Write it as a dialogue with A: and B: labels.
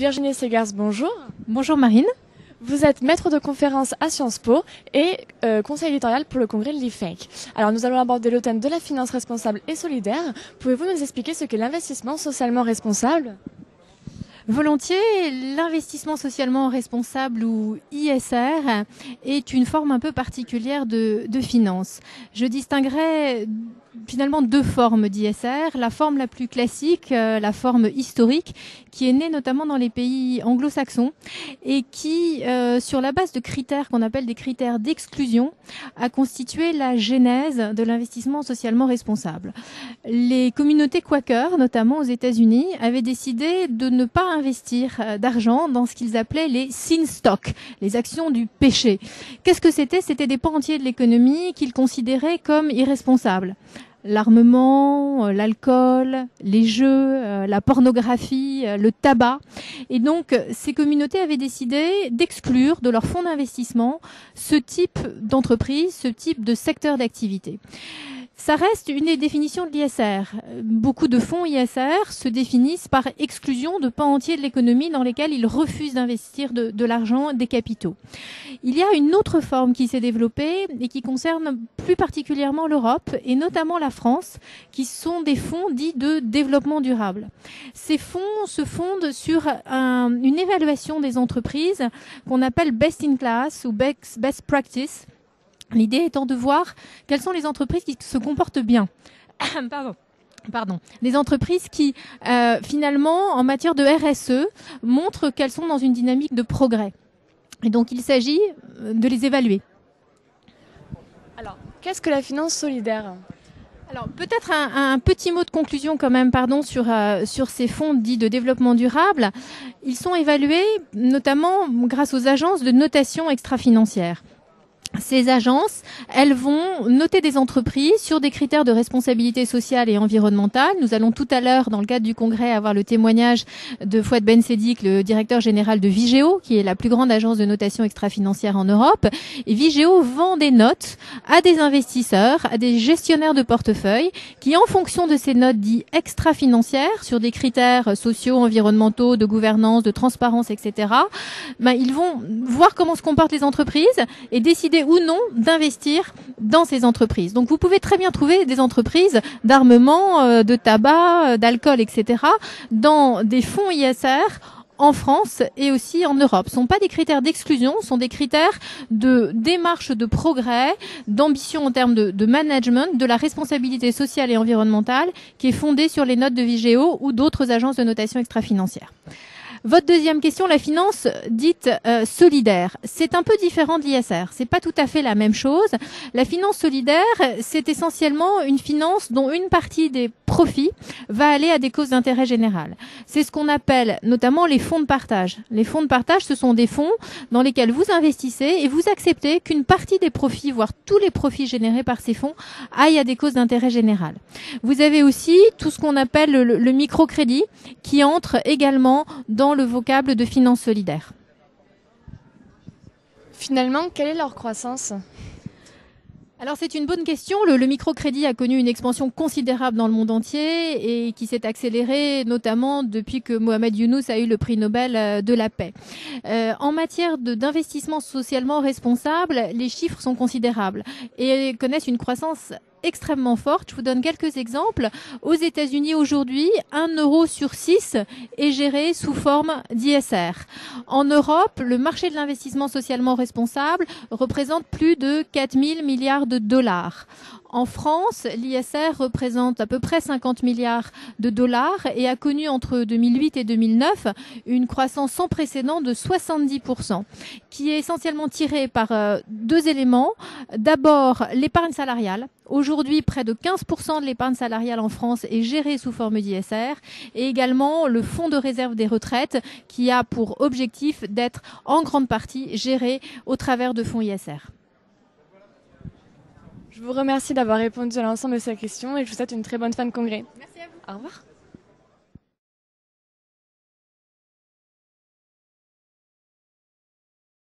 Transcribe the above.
A: Virginie Segars, bonjour.
B: Bonjour Marine.
A: Vous êtes maître de conférence à Sciences Po et conseil éditorial pour le congrès de l'IFEC. Alors nous allons aborder le thème de la finance responsable et solidaire. Pouvez-vous nous expliquer ce qu'est l'investissement socialement responsable ?
B: Volontiers, l'investissement socialement responsable ou ISR est une forme un peu particulière de finance. Je distinguerai finalement deux formes d'ISR. La forme la plus classique, la forme historique, qui est née notamment dans les pays anglo-saxons et qui, sur la base de critères qu'on appelle des critères d'exclusion, a constitué la genèse de l'investissement socialement responsable. Les communautés Quaker, notamment aux États-Unis, avaient décidé de ne pas investir d'argent dans ce qu'ils appelaient les sin stocks, les actions du péché. Qu'est-ce que c'était ? C'était des pans entiers de l'économie qu'ils considéraient comme irresponsables. L'armement, l'alcool, les jeux, la pornographie, le tabac. Et donc, ces communautés avaient décidé d'exclure de leur fonds d'investissement ce type d'entreprise, ce type de secteur d'activité. Ça reste une des définitions de l'ISR. Beaucoup de fonds ISR se définissent par exclusion de pans entiers de l'économie dans lesquels ils refusent d'investir de l'argent, des capitaux. Il y a une autre forme qui s'est développée et qui concerne plus particulièrement l'Europe et notamment la France, qui sont des fonds dits de développement durable. Ces fonds se fondent sur une évaluation des entreprises qu'on appelle best in class ou best practice. L'idée étant de voir quelles sont les entreprises qui se comportent bien. Pardon. Des entreprises qui, finalement, en matière de RSE, montrent qu'elles sont dans une dynamique de progrès. Et donc, il s'agit de les évaluer.
A: Alors, qu'est-ce que la finance solidaire ?
B: Alors, peut-être un petit mot de conclusion quand même, sur ces fonds dits de développement durable. Ils sont évalués notamment grâce aux agences de notation extra-financière. Ces agences, elles vont noter des entreprises sur des critères de responsabilité sociale et environnementale. Nous allons tout à l'heure, dans le cadre du congrès, avoir le témoignage de Fouad Ben Seddik, le directeur général de Vigeo, qui est la plus grande agence de notation extra-financière en Europe. Et Vigeo vend des notes à des investisseurs, à des gestionnaires de portefeuille, qui, en fonction de ces notes dites extra-financières, sur des critères sociaux, environnementaux, de gouvernance, de transparence, etc., ils vont voir comment se comportent les entreprises et décider ou non d'investir dans ces entreprises. Donc vous pouvez très bien trouver des entreprises d'armement, de tabac, d'alcool, etc. dans des fonds ISR en France et aussi en Europe. Ce ne sont pas des critères d'exclusion, ce sont des critères de démarche de progrès, d'ambition en termes de management, de la responsabilité sociale et environnementale qui est fondée sur les notes de Vigeo ou d'autres agences de notation extra-financière. Votre deuxième question, la finance dite solidaire. C'est un peu différent de l'ISR. C'est pas tout à fait la même chose. La finance solidaire, c'est essentiellement une finance dont une partie des profits va aller à des causes d'intérêt général. C'est ce qu'on appelle notamment les fonds de partage. Les fonds de partage, ce sont des fonds dans lesquels vous investissez et vous acceptez qu'une partie des profits, voire tous les profits générés par ces fonds, aillent à des causes d'intérêt général. Vous avez aussi tout ce qu'on appelle le microcrédit qui entre également dans le vocable de finance solidaire.
A: Finalement, quelle est leur croissance ?
B: Alors c'est une bonne question. Le microcrédit a connu une expansion considérable dans le monde entier et qui s'est accélérée notamment depuis que Mohamed Younous a eu le prix Nobel de la paix. En matière d'investissement socialement responsable, les chiffres sont considérables et connaissent une croissance extrêmement forte. Je vous donne quelques exemples. Aux États-Unis aujourd'hui, 1 euro sur 6 est géré sous forme d'ISR. En Europe, le marché de l'investissement socialement responsable représente plus de 4 000 milliards de dollars. En France, l'ISR représente à peu près 50 milliards de dollars et a connu entre 2008 et 2009 une croissance sans précédent de 70%, qui est essentiellement tirée par deux éléments. D'abord, l'épargne salariale. Aujourd'hui, près de 15% de l'épargne salariale en France est gérée sous forme d'ISR et également le fonds de réserve des retraites qui a pour objectif d'être en grande partie géré au travers de fonds ISR.
A: Je vous remercie d'avoir répondu à l'ensemble de ces questions et je vous souhaite une très bonne fin de congrès.
B: Merci à vous.
A: Au revoir.